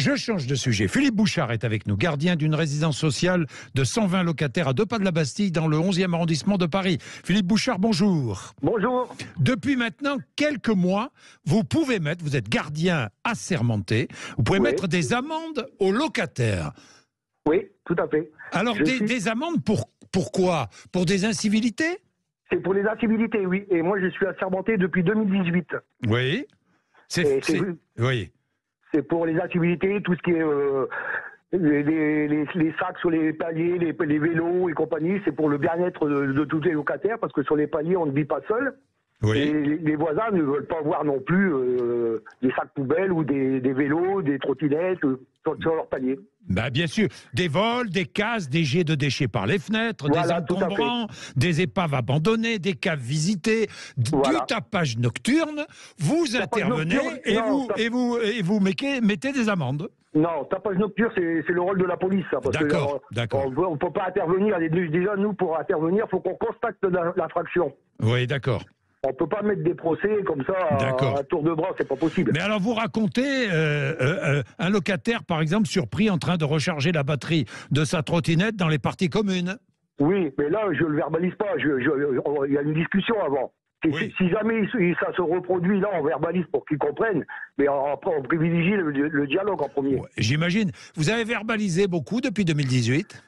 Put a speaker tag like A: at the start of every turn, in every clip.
A: Je change de sujet. Philippe Bouchard est avec nous, gardien d'une résidence sociale de 120 locataires à 2 pas de la Bastille, dans le 11e arrondissement de Paris. Philippe Bouchard, bonjour.
B: Bonjour.
A: Depuis maintenant quelques mois, vous pouvez mettre, vous êtes gardien assermenté, vous pouvez mettre des amendes aux locataires.
B: Oui, tout à fait.
A: Alors, des amendes pourquoi? Pour des incivilités?
B: C'est pour les incivilités, oui. Et moi, je suis assermenté depuis 2018.
A: Oui. Oui.
B: C'est pour les incivilités, tout ce qui est les sacs sur les paliers, les vélos et compagnie. C'est pour le bien-être de tous les locataires, parce que sur les paliers, on ne vit pas seul.
A: Oui.
B: Et les voisins ne veulent pas voir non plus des sacs poubelles ou des vélos, des trottinettes sur leur palier.
A: Bah bien sûr, des vols, des casses, des jets de déchets par les fenêtres,
B: voilà,
A: des encombrants, des épaves abandonnées, des caves visitées, du tapage nocturne. Vous intervenez et vous mettez des amendes.
B: Non, tapage nocturne, c'est le rôle de la police.
A: D'accord.
B: On ne peut pas intervenir. Déjà, nous, pour intervenir, il faut qu'on constate l'infraction.
A: Oui, d'accord.
B: On ne peut pas mettre des procès comme ça à tour de bras, c'est pas possible.
A: Mais alors vous racontez un locataire, par exemple, surpris en train de recharger la batterie de sa trottinette dans les parties communes.
B: Oui, mais là, je ne le verbalise pas. Il y a une discussion avant. Oui. Si jamais ça se reproduit, là, on verbalise pour qu'ils comprennent. Mais après, on privilégie le dialogue en premier.
A: Ouais, j'imagine. Vous avez verbalisé beaucoup depuis 2018 ?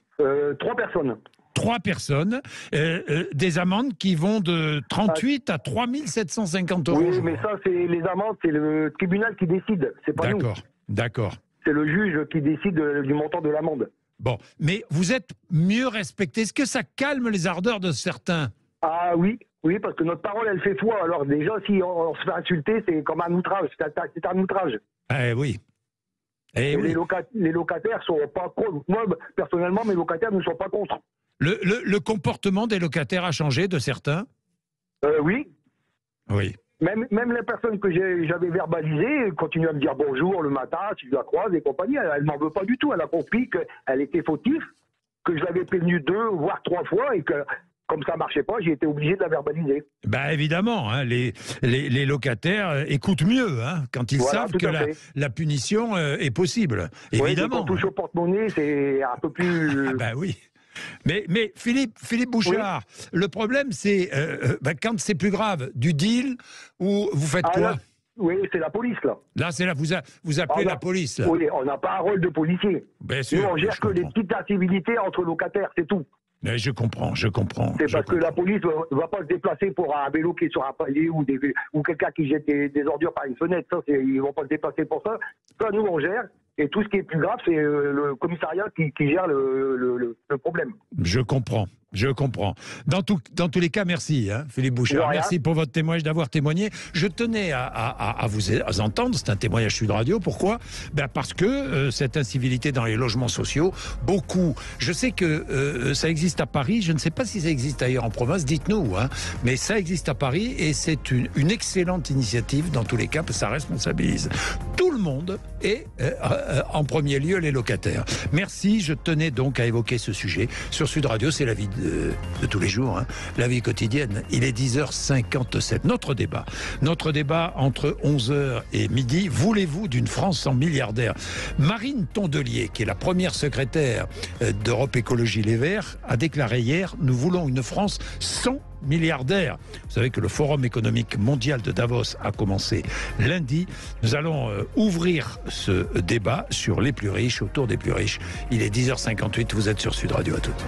B: 3 personnes.
A: 3 personnes, des amendes qui vont de 38 à 3 750 €.
B: Oui, mais ça, c'est les amendes, c'est le tribunal qui décide, c'est pas nous.
A: D'accord.
B: C'est le juge qui décide du montant de l'amende.
A: Bon, mais vous êtes mieux respecté. Est-ce que ça calme les ardeurs de certains?
B: Ah oui, parce que notre parole, elle fait foi. Alors déjà, si on se fait insulter, c'est comme un outrage, c'est un outrage.
A: Oui.
B: Les locataires sont pas contre. Moi, personnellement, mes locataires ne sont pas contre.
A: Le comportement des locataires a changé de certains?
B: Oui.
A: Oui.
B: Même les personnes que j'avais verbalisées continuent à me dire bonjour le matin, si je la croise et compagnie. Elle m'en veut pas du tout. Elle a compris qu'elle était fautive, que je l'avais prévenue 2 voire 3 fois et que comme ça marchait pas, j'ai été obligé de la verbaliser.
A: Bah évidemment, hein, les locataires écoutent mieux quand ils savent que la punition est possible. Évidemment.
B: Quand on touche au porte-monnaie, c'est un peu plus.
A: Oui. Mais Philippe Bouchard, le problème c'est quand c'est plus grave, du deal ou vous faites quoi?
B: Là, oui, c'est la police là.
A: Là, c'est là, vous appelez la police. Là.
B: Oui, on n'a pas un rôle de policier.
A: Bien sûr.
B: Nous, on gère que les petites incivilités entre locataires, c'est tout.
A: Mais je comprends. C'est
B: parce que la police ne va pas se déplacer pour un vélo qui est sur un palier ou quelqu'un qui jette des ordures par une fenêtre. Ça, ils ne vont pas se déplacer pour ça. Ça, nous, on gère. Et tout ce qui est plus grave, c'est le commissariat qui gère le problème.
A: Je comprends. Dans tous les cas, merci, Philippe Bouchard. Merci pour votre témoignage, d'avoir témoigné. Je tenais à vous entendre. C'est un témoignage Sud Radio. Pourquoi? Parce que cette incivilité dans les logements sociaux, beaucoup. Je sais que ça existe à Paris. Je ne sais pas si ça existe ailleurs en province. Dites-nous. Mais ça existe à Paris et c'est une excellente initiative dans tous les cas, parce que ça responsabilise tout le monde et en premier lieu les locataires. Merci. Je tenais donc à évoquer ce sujet sur Sud Radio. C'est la vie de tous les jours, la vie quotidienne. Il est 10h57. Notre débat entre 11h et midi. Voulez-vous d'une France sans milliardaires? Marine Tondelier, qui est la première secrétaire d'Europe Écologie Les Verts, a déclaré hier: nous voulons une France sans milliardaires. Vous savez que le Forum économique mondial de Davos a commencé lundi. Nous allons ouvrir ce débat sur les plus riches, autour des plus riches. Il est 10h58, vous êtes sur Sud Radio. À toutes.